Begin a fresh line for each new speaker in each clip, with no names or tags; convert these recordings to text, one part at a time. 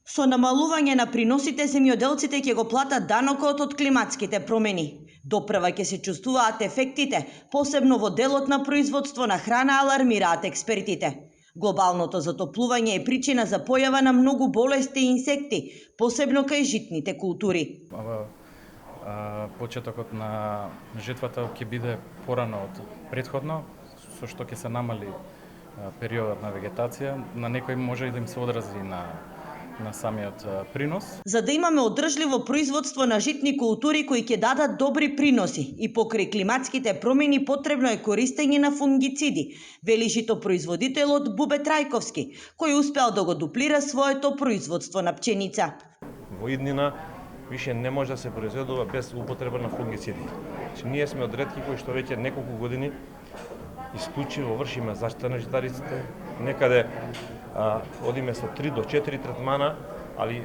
Со намалување на приносите земјоделците ќе го платат данокот од климатските промени. Допрва ќе се чувствуваат ефектите, посебно во делот на производство на храна, алармираат експертите. Глобалното затоплување е причина за појава на многу болести и инсекти, посебно кај житните култури.
Почетокот на жетвата ќе биде порано од претходно, со што ќе се намали периодот на вегетација. На некој може и да им се одрази на самиот принос.
За да имаме одржливо производство на житни култури кои ќе дадат добри приноси и покрај климатските промени потребно е користење на фунгициди, вели житопроизводителот Бубе Трајковски, кој успеал да го дуплира своето производство на пченица.
Во иднина више не може да се произведува без употреба на фунгициди. Ние сме од ретки кои што веќе неколку години исклучиво вршиме заштита на житариците. Некаде одиме со 3 до 4 третмана, али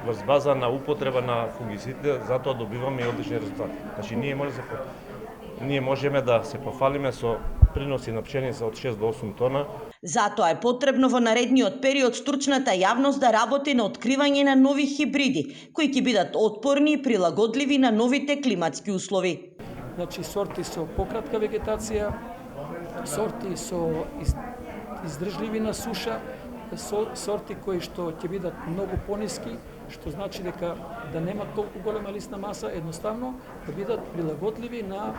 врз база на употреба на фунгицидите, затоа добиваме и одлични резултати. Значи ние можеме да се пофалиме со приноси на пшеница од 6 до 8 тона.
Затоа е потребно во наредниот период стручната јавност да работи на откривање на нови хибриди, кои ќе бидат отпорни и прилагодливи на новите климатски услови.
Значи сорти со пократка вегетација, сорти со издржливи на суша, сорти кои што ќе бидат многу пониски, што значи дека да нема толку голема лисна маса, едноставно да бидат прилагодливи на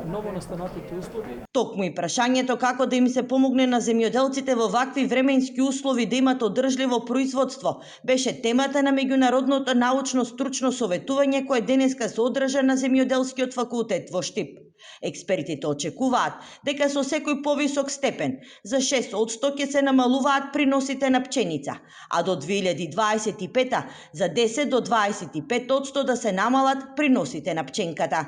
новонастанатите услови.
Токму и прашањето како да им се помогне на земјоделците во вакви временски услови да имат одржливо производство беше темата на меѓународното научно стручно советување кое денеска се одржа на Земјоделскиот факултет во Штип. Експертите очекуваат дека со секој повисок степен за 6% ќе се намалуваат приносите на пченица, а до 2025 за 10 до 25% да се намалат приносите на пченката.